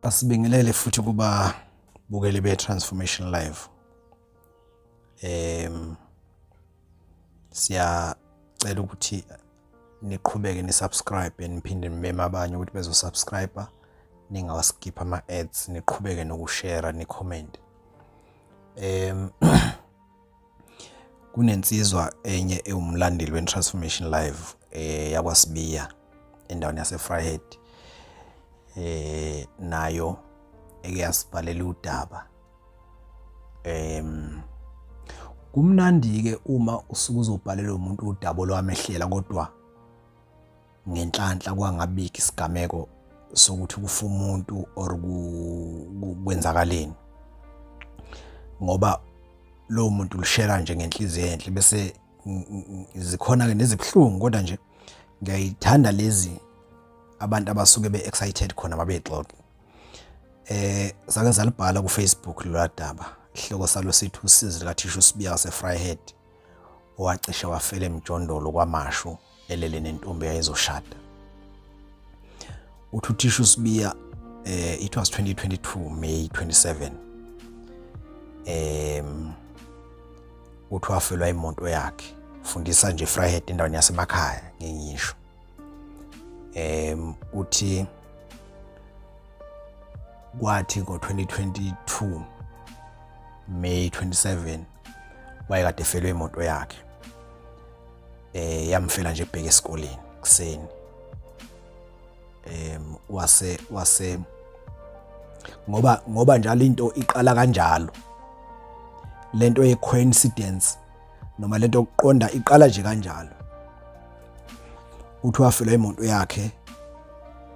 Asibingelele futhi kuba bukeli be Transformation Live. Siyacela ukuthi niqhubeke ni subscribe niphinde nimeme abanye ukuthi bezo subscriber, ningawaskip ama ads, niqhubeke nokushare ni comment. Kunensizwa enye ewumlandeli we Transformation Live yakwaSibiya endaweni yase Vryheid. Nayo ekuyasibhalela udaba. Kumnandi ke uma usuku uzobhalela umuntu udaba lwamehlela, kodwa ngenhlanhla kwangabiki isigameko sokuthi kufa umuntu or kwenzakaleni, ngoba lo muntu lishera nje ngenhliziyo enhle bese zikhona ke nezibhlungu. Kodwa nje ngiyayithanda lezi abantu abasuke be excited khona babexoxa. Sake salibhala ku Facebook lo daba, ihloko salo sithi usizi uSibiya Efela Ukudla owacishe wafela emjondolo kwamashu elele nentombi yayizoshada. Uthi uSibiya, it was 2022 May 27. Uthi wafelwa imoto yakhe, ufundisa nje Vryheid endaweni yasemakhaya ngenyisho. Uthi kwathi ngo-2022 May 27 wayekade efelwe imoto yakhe. Yamfela nje ebheke esikoleni kuseni. Wase ngoba njalo into iqala kanjalo, lento ye coincidence noma lento yokuqonda iqala nje kanjalo. Uthi wafelwa imoto yakhe,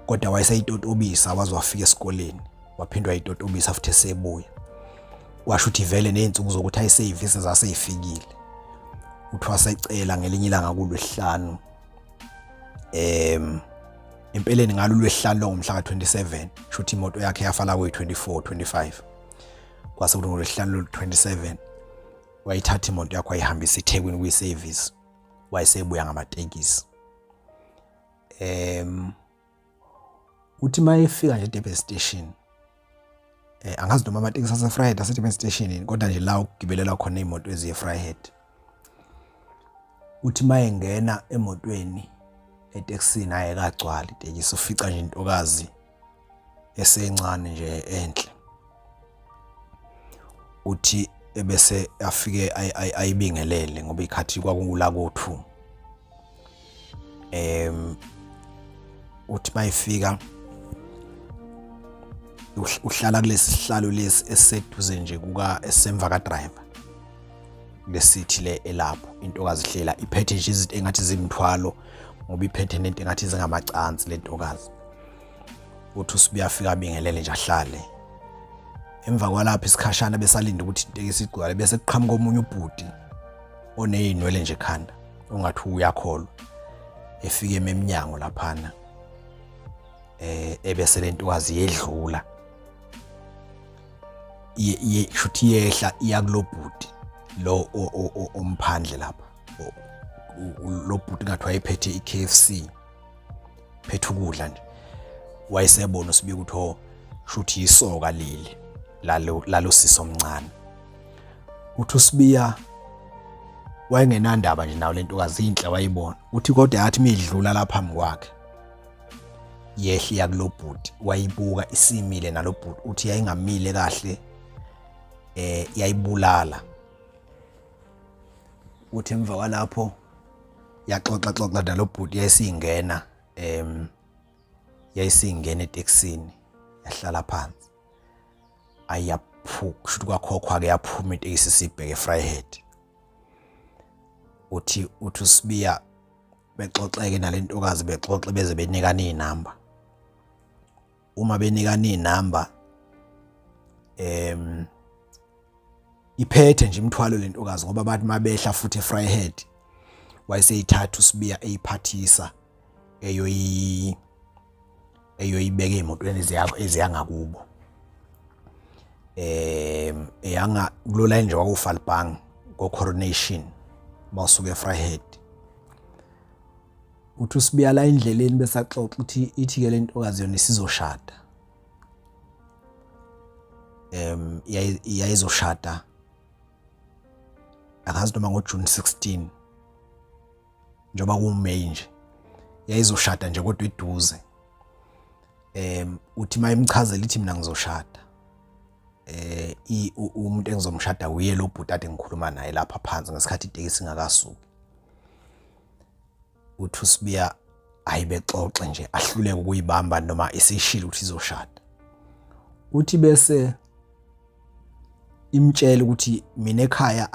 kodwa wayeseyitotobisa wazwafika esikoleni, waphindwa yitotobisa futhi esebuya. Washo ukuthi vele nezinsuku zokuthi ayisevisi zaseyifikile. Uthi wasecela ngelinye ilanga kuLwesihlanu, empeleni ngalo uLwesihlanu ngomhla ka27, shuthi imoto yakhe yafala kwe24 25. Kwase kuthi ngoLwesihlanu 27 wayithatha imoto yakhe wayihambisa eThekwini kwi-service, wayesebuya ngamatekisi. Uthi mayefika nje eDurban station, angazi noma amatekisi ase Vryheid ase Durban station, kodwa nje la ukugibelela khona imoto eziye Vryheid. Uthi mayengena emotweni eTaxini ayekagcwala itekisi, ufica nje intokazi esencane nje enhle. Uthi ebese afike ayibingelele ngoba ikhathi kwakungula ko2. Uthi mayifika uhlala kulesi sihlalo lesi esiseduze nje kuka esemva ka driver lesithi le elapho. Intokazi ihlela iphethe nje izinto engathi zimthwalo, ngoba iphethe nento engathi zingamacansi lentokazi. Uthi uSibiya afika abingelele nje ahlale. Emva kwalapho isikhashana besalinda ukuthi itekisi igcwale, bese kuqhamuka omunye ubhudi oneyinwele nje ekhanda ongathi uyakholwa, efike eminyango laphana. Ebese lentokazi yedlula shuthi yehla iya kulobhudi lo omphandle lapha. Lo bhudi ngathi wayephethe iKFC, phethe ukudla nje. Wayesebona uSibiya ukuthi shuthi yisoka leli lalo sisi omncane. Uthi uSibiya wayengenandaba nje nawo lentokazi, inhle wayibona. Uthi kodwa yathi midlula lapha phambi kwakhe yehli yakulobhudi, wayibuka isimile nalobhudi. Uthi yayingamile kahle, yayibulala. Uthi emva kwalapho yaxoxa nalobhudi, yayisingena eTaxini yahlala phansi. Ayaphuka shuthi kwakhokhwa ke yaphuma itekisi sibheke eVryheid. Uthi uSibiya bexoxeke nalentokazi, bexoxe beze benikana izinamba. Uma benikana izinamba, iphethe nje imthwalo lentokazi, ngoba bathi mabehla futhi eVryheid wayeseyithatha uSibiya eyiphathisa eyoyibeka emotweni eziyangakubo. Eyanga kulola nje kwakuFalbang go Coronation basuke eVryheid. Uthi uSibiya la endleleni besaxoxa uthi ithi ke lentokazi yona isizoshada. yayizoshada akazi noma ngoJune 16 njoba kuMay nje yayizoshada nje kodwa eduze. Uthi mayimchazela ithi mina ngizoshada. Umuntu engizomshada uye lo bhuti ade ngikhuluma naye lapha phansi ngesikhathi itekisi ingakasuki. Uthi uSibiya ayibexoxe nje ahluleke ukuyibamba noma isishilo ukuthi izoshada. Uthi bese imtshela ukuthi mina ekhaya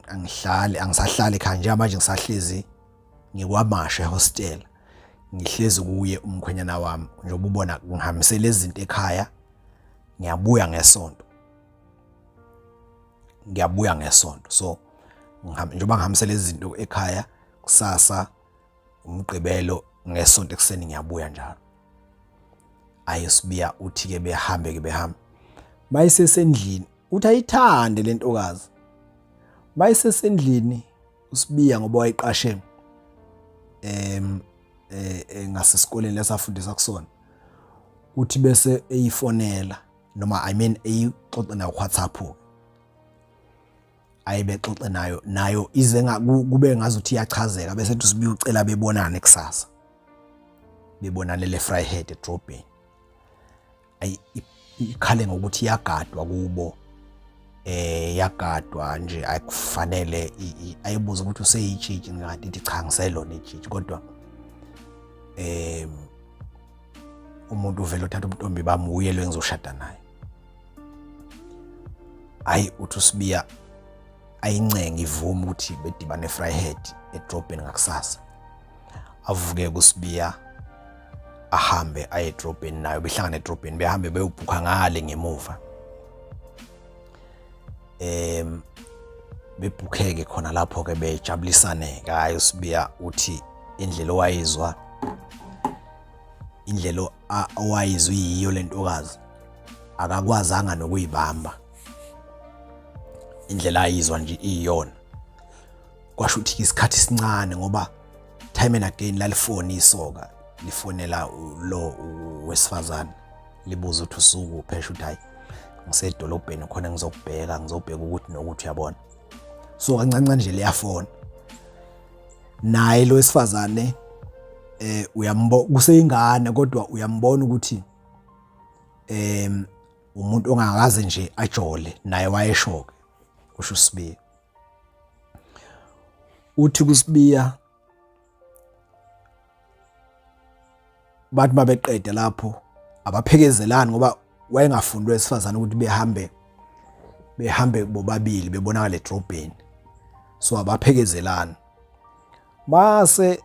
angihlali angisahlali ekhaya nje manje ngisahlezi ngikwamasha ehostel. Ngihlezi kuye umkhwenyana wami njengoba ubona ngihambisela izinto ekhaya ngiyabuya ngesonto. So njengoba ngihambisela izinto ekhaya kusasa umgqibelo ngesonto ekseni ngiyabuya njalo. Ayi uSibiya uthi ke behamba mayisesendlini uthi ayithande lentokazi. Mayisesendlini uSibiya ngoba wayiqashe ngasesikoleni lesafundisa kusona. Uthi bese eyifonela noma eyixoxa nayo WhatsApp. Ayibexoxe nayo ize kube ngazuthi iyachazeka bese ethi uSibiya ucela bebonane kusasa. Bebonane le Vryheid edrobheni. Ikhale ngokuthi yagadwa kubo. Yagadwa nje akufanele ayibuza ukuthi useyitshitshi ngathi ithi cha ngiselona itshitshi kodwa umuntu uvela uthatha umntombi bami uye lo engizoshada naye. Ayi uthi uSibiya ayincenge ivuma ukuthi bedibane eVryheid edrobheni ngakusasa. Avuke kuSibiya ahambe aye edrobheni nayo behlangana edrobheni behambe beyobhuka ngale ngemuva. Bebhukheke khona lapho ke bejabulisane ngayo. uSibiya uthi indlela owayizwa indlela owayizwa yiyo lentokazi akakwazanga nokuyibamba. Indlela ayizwa nje iyona. Kwasho ukuthi isikhathi sincane ngoba time and again lalifoni isoka lifonela lo wesifazane libuza ukuthi usuku phesha uthi hayi ngisedolobheni khona ngizobheka ukuthi nokuthi uyabona. So kancane nje liyafona. Naye lo wesifazane uyambona kuseyingane kodwa uyambona ukuthi umuntu ongakaze nje ajole naye wayeshoke kusho uSibiya. Uthi kuSibiya bathi mabeqede lapho abaphekezelani ngoba wayengafundwe wesifazane ukuthi behambe bobabili bebonakala edrobheni. So abaphekezelani mase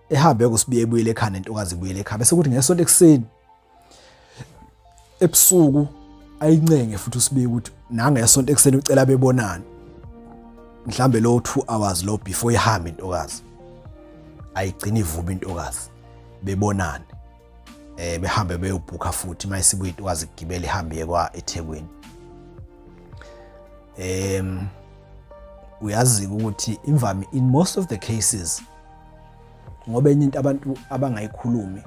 ehambe kuSibiya ebuyele ekhaya nentokazi ebuyele ekhaya bese kuthi ngesonto ekseni ebusuku ayincenge futhi uSibiya ukuthi nangesonto ekseni ucela bebonane mhlambe lo 2 hours lo before ihambe intokazi. Ayigcina ivuma intokazi bebonane. Behambe beyobhuka futhi mayisibuya intokazi igibele ihambe kwa eThekwini. Uyazi ukuthi imvami in most of the cases ngoba enye into abantu abangayikhulumi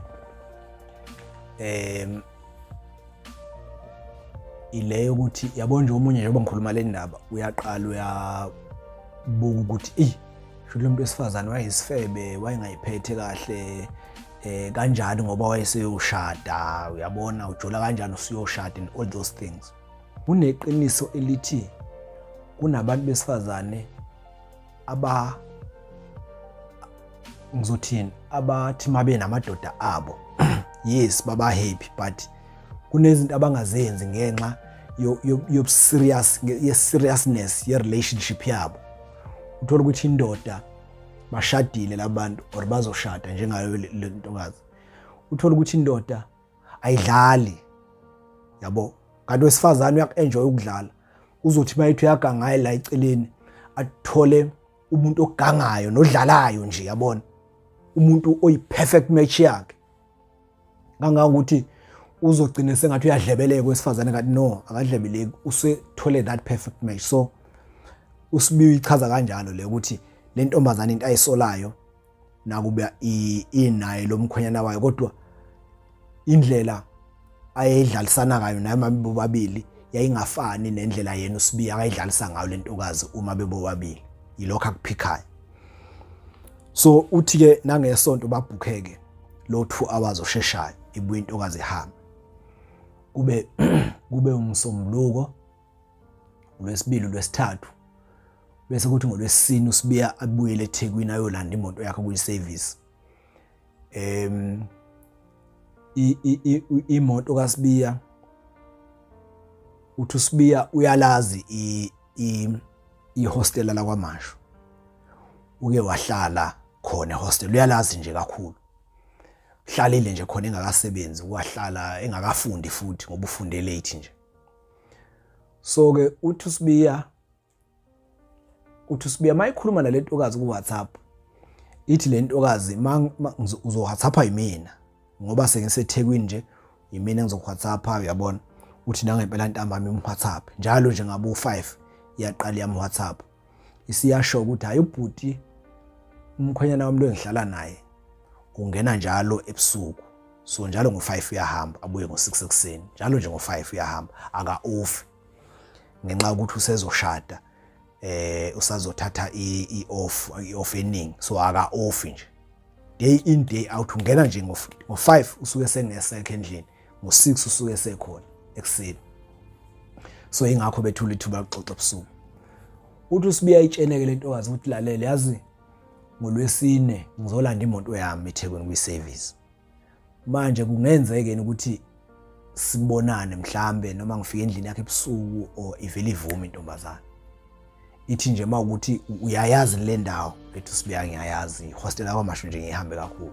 ileyo ukuthi yabona nje omunye njengoba ngikhuluma le ndaba uyaqala uyabuka ukuthi sho lo muntu wesifazane wayisifebe wayengayiphethe kahle kanjani ngoba wayeseyoshada uyabona ujola kanjani usuyoshada and all those things. Kuneqiniso elithi kunabantu besifazane ngizothini abathi mabe namadoda abo yes baba happy but kunezinto abangazenzi ngenxa seriousness ye relationship yabo. Uthola ukuthi indoda bashadile labantu or bazoshada njengayo le ntokazi. Uthola ukuthi indoda ayidlali yabo kanti wesifazane uyakenjoy ukudlala. Uzothi mayithi uyagangayo la eceleni athole umuntu ogangayo nodlalayo nje yabona umuntu oyi perfect match yakhe. Kangangokuthi uzogcina sengathi uyadlebeleka wesifazane ngathi no akadlebeleki usethole that perfect match. So uSibiya ichaza kanjalo le ukuthi le ntombazane into ayisolayo nakuba inaye lo mkhwenyana wayo kodwa indlela ayedlalisana ngayo naye bobabili yayingafani nendlela yena uSibiya akayidlalisa ngayo lentokazi uma bebobabili yilokho akuphikayo. So uthi ke nangesonto babhukheke lo 2 hours osheshayo ibuye intokazi ihamba kube umsombuluko uLwesibili uLwesithathu bese kuthi ngoLwesine uSibiya abuyele eThekwini ayolanda imoto yakhe kuyiservice. Imoto kaSibiya uthi uSibiya uyalazi ihostel la kwaMasho uke wahlala khona ehostel uyalazi nje kakhulu hlalile nje khona engakasebenzi wahlala engakafundi futhi ngoba ufunde late nje. So ke uthi uSibiya mayikhuluma nalentokazi ku WhatsApp ithi lentokazi uzo WhatsAppa yimina ngoba sengiseThekwini nje yimina engizoku WhatsAppa uyabona. Uthi nangempela ntambama imWhatsApp njalo nje ngabo u5 iyaqala yami WhatsApp isiyasho ukuthi hayi ubhuti umkhwenyana wami lo engihlala naye ungena njalo ebusuku. So njalo ngo5 uyahamba abuye ngo6 ekseni njalo nje ngo5 uyahamba aka off ngenxa ukuthi usezoshada usazothatha i-off eningi so aka off nje day in day out ungena nje ngo5 usuke sengesekho endlini ngo6 usuke sekhona ekseni. So ingakho bethula ithuba lokuxoxa ebusuku. Uthi uSibiya itsheneke lentokazi ukuthi lalele yazi ngoLwesine ngizolanda imoto yami eThekwini kuyiservice. Manje kungenzeke ukuthi sibonane mhlambe noma ngifike endlini yakhe ebusuku or ivele ivume intombazana. Ithi nje mawukuthi uyayazi le ndawo lethu uSibiya ngiyayazi ihostel yakwaMasho nje ngihambe kakhulu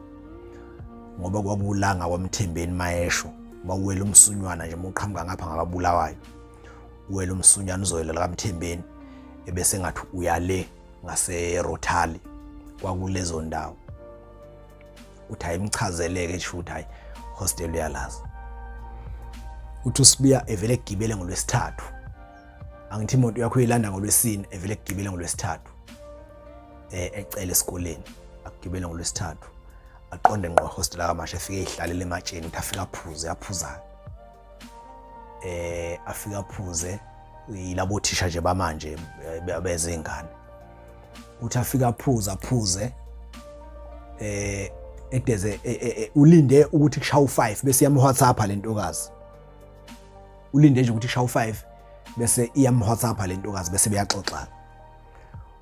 ngoba kwakulanga kwaMthembeni mayesho bawuwela umsunywana nje moqhamuka ngapha ngababulawayo uwela umsunywana uzoyela kaMthembeni ebese ngathi uyale ngase Rotali kwakulezo ndawo. Uthi ayimchazeleke nje ukuthi hayi hostel uyalazi. Uthi uSibiya evele egibele ngoLwesithathu angithi imoto yakho uyilanda ngoLwesine evele egibele ngoLwesithathu ecela esikoleni akugibele ngoLwesithathu aqonde ngqo hostel kaMasho efike ehlalela ematsheni uthi afika aphuze afika aphuze yilabo thisha nje bamanje beze ingane. Uthi afika aphuze edeze ulinde ukuthi kushaye u5 bese iyamWhatsAppa lentokazi. Ulinde nje ukuthi kushaye u5 bese iyamWhatsAppa lentokazi bese beyaxoxa.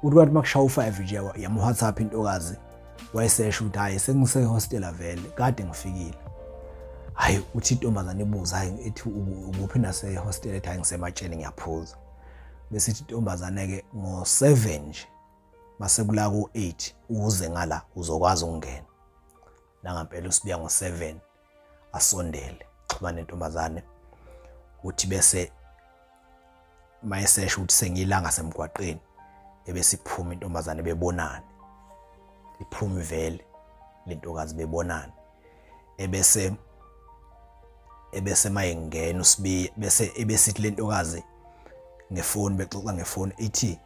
Uthi wathi makushaye u5 nje yamWhatsApp intokazi wayesesho ukuthi hayi sengise hostel vele kade ngifikile. Hayi uthi intombazane ibuza hayi ethi ukuphi nase hostel ethi hayi ngisematsheni ngiyaphuza. Bese ithi intombazane ke ngo7 nje mase kula ku8 uze ngala uzokwazi ukungena. Nangampela uSibiya ngo7 asondele xhuma nentombazane uthi bese mayesesho ukuthi sengilanga semgwaqeni ebese iphuma intombazane bebonana iphuma ivele lentokazi bebonana ebese mayengena uSibiya bese ebesithi lentokazi ngefoni bexoxa ngefoni ithi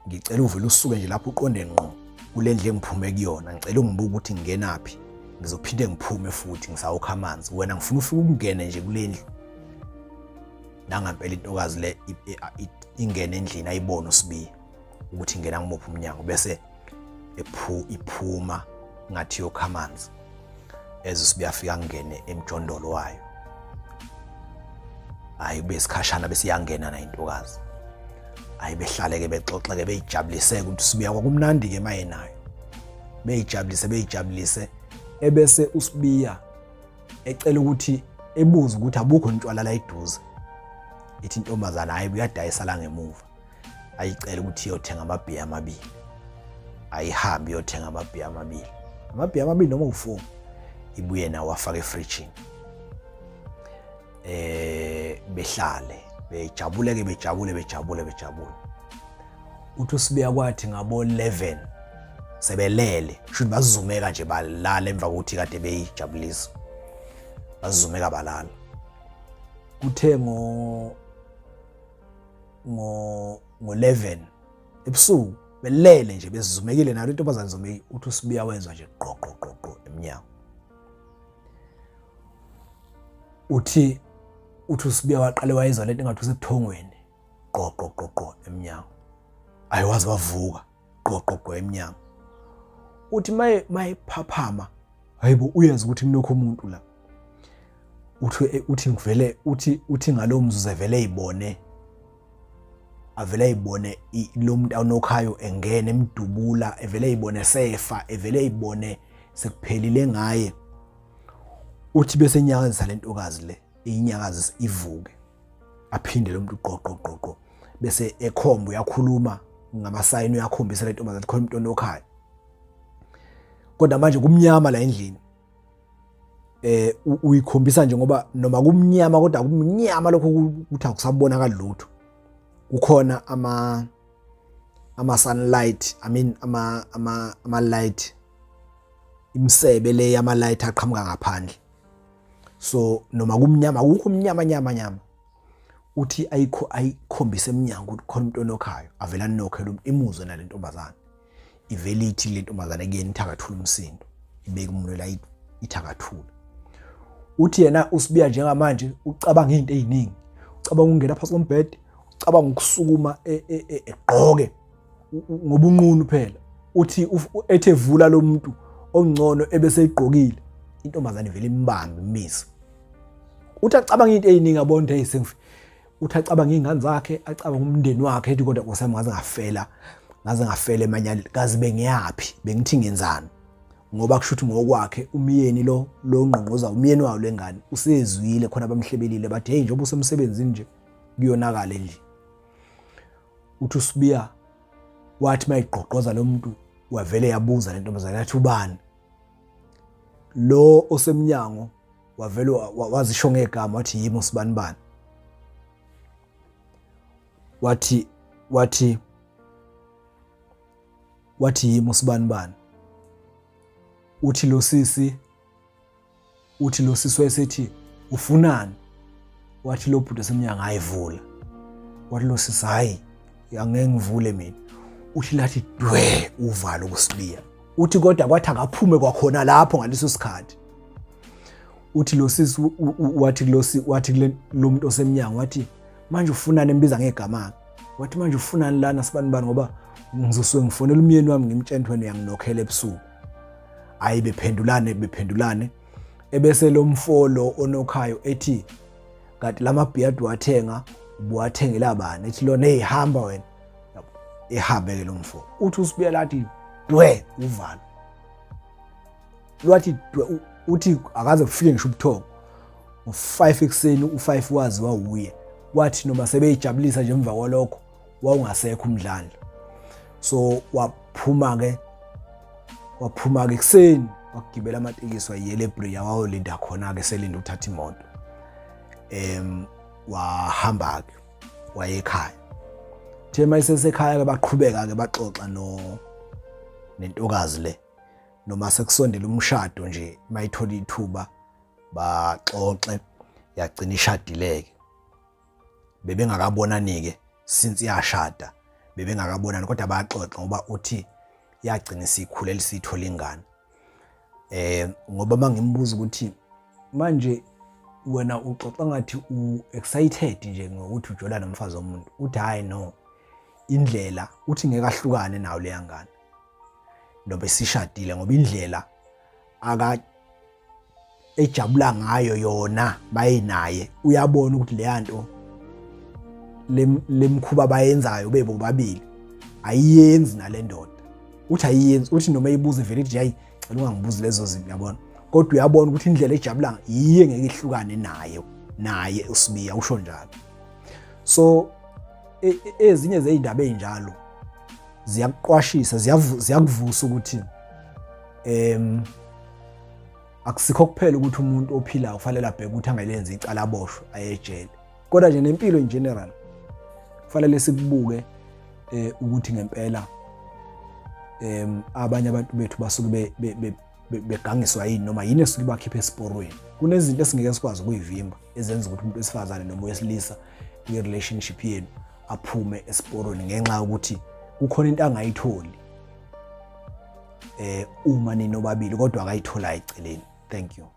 ngicela uvele usuke nje lapho uqonde ngqo kulendle engiphume kuyona ngicela ungibuke ukuthi ngingenaphi ngizophinde ngiphume futhi ngisawukha amanzi wena ngifuna ufike ukungena nje kulendlu. Nangampela intokazi le ingene endlini ayibona uSibiya ukuthi ingena ngimuphi umnyango bese iphuma ngathi yokha amanzi uSibiya afika ngene emjondolo wayo. Hayi besikhashana bese iyangena na intokazi. Hayi behlale ke bexoxa ke beyijabulise ukuthi uSibiya kwakumnandi ke maye nayo beyijabulise ebese uSibiya ecela ukuthi ebuza ukuthi abukho intshwala la eduze. Ithi intombazana hayi uyadayisa la ngemuva ayicela ukuthi iyothenga amabhiya amabili ayihambe iyothenga amabhiya amabili noma u4 ibuye nawo afake efridge. Behlale bejabule ke bejabule. Uthi uSibiya kwathi ngabo 11 sebelele should bazizumeka nje balala emva kokuthi kade beyijabulisa bazizumeka balala. Kuthe ngo11 ebusuku belele nje bezizumekile nalo intombazane zomeki. Uthi uSibiya wezwa nje qoqo emnyango. Uthi uthi uSibiya waqale wayezwa lento engathi usebuthongweni qo eminyango ayiwazi wavuka qo eminyango uthi mayiphaphama hayibo uyenza ukuthi kunokho umuntu la uthi ngivele uthi ngalo mzuzu avele ayibone lo muntu awunokhayo engene emdubula evele ayibone sefa evele ayibone sekuphelile ngaye uthi bese nyakazisa lentokazi le inyakazi ivuke aphinde lo muntu qo bese ekhomba uyakhuluma ngamasayini uyakhombisa lento mazathi khona umuntu onokhayo kodwa manje kumnyama la endlini uyikhombisa nje ngoba noma kumnyama kodwa kumnyama lokho ukuthi akusabonakala lutho kukhona ama sunlight ama light imsebe le yama light aqhamuka ngaphandle so noma kumnyama akukho nyama uthi ayikhombise eminyango ukuthi khona umuntu onokhayo avela nokhela imuzwe nalentombazana ivele ithi lentombazana kuyena ithakathula umsindo ibeka umuntu la ithakathula uthi yena uSibiya njengamanje ucabanga izinto eziningi ucabanga ukungena phansi kombhede ucabanga ukusukuma egqoke ngobunqunu phela uthi ethe vula lo muntu ongcono ebese igqokile intombazana ivele imbambe imisa uthi acabanga izinto eziningi abonde eyisengifi uthi acabanga izingane zakhe acabanga umndeni wakhe ethi kodwa kusami ngaze ngafela emanyali kazi bengiyapi bengithi ngenzani ngoba kushuthi ngokwakhe umyeni lo ngqongqoza umyeni wayo lengane usezwile khona bamhlebelile bathi hey njengoba usemsebenzini nje kuyonakala endlini uthi uSibiya wathi mayigqoqoza lo muntu wavele yabuza lentombazana yathi ubani lo osemnyango wavele wazisho ngegama wathi yimi usibanibani wathi yimi usibanibani uthi lo sisi wayesethi ufunani wathi lo bhuti esemnyango ayivula wathi lo sisi hayi angeke ngivule mina uthi lathi dwe uvalo kuSibiya uthi kodwa kwathi akaphume kwakhona lapho ngaleso sikhathi uthi lo sisi wathi lo muntu osemnyango wathi manje ufunani embiza ngegama wathi manje ufunani lana sibanibani ngoba ngizosuke ngifonela umyeni wami ngimtshela wena uyanginokhela ebusuku ayi bephendulane ebese lo mfolo onokhayo ethi kanti lamabhiyadi wathenga ubuwathengela bani ethi lona ehamba wena ehambe ke lo mfolo uthi uSibiya lathi dwe uvalo lwathi uthi akaze kufike ngisho ubuthongo u5 ekseni u5 wazi wawuye wathi noma sebeyijabulisa nje emva kwalokho wawungasekho umdlalo so waphuma ke ekseni wakugibela amatekisi wayelebreya wayolinda khona ke selinda uthatha imoto wahamba ke wayekhaya thema isesekhaya ke baqhubeka ke baxoxa nentokazi le noma sekusondela umshado nje mayithola ithuba baxoxe yagcina ishadileke bebengakabonani ke since yashada bebengakabonani kodwa baxoxa ngoba uthi yagcina sikhulela sithola ingane ngoba mangimbuza ukuthi manje wena uxoxa ngathi excited nje ngokuthi ujola nomfazi womuntu uthi hayi no indlela uthi ngeke ahlukane nawo le ngane nobe sishadile ngoba indlela ejabula ngayo yona bayinaye uyabona ukuthi le yanto lemkhuba bayenzayo bebo babili ayiyenzi nalendoda uthi ayiyenzi uthi noma ibuze vele ithi hayi cela ungangibuzi lezo zinto yabona kodwa uyabona ukuthi indlela ejabula yiye ngeke ihlukane naye uSibiya usho njalo so ezinye zeindaba ezinjalo ziyakuqwashisa ziyakuvusa ukuthi akusikho kuphela ukuthi umuntu ophilayo kufanele abheke ukuthi angalenzi icala aboshwe ayejele kodwa nje nempilo in general kufanele sikubuke ukuthi ngempela abanye abantu bethu basuke begangiswa yini noma yini esuke bakhipha esiporweni kunezinto esingeke sikwazi ukuyivimba ezenza ukuthi umuntu wesifazane noma wesilisa kwi relationship yenu aphume esiporweni ngenxa ukuthi kukhona into angayitholi uma ninobabili kodwa akayithola eceleni. Thank you.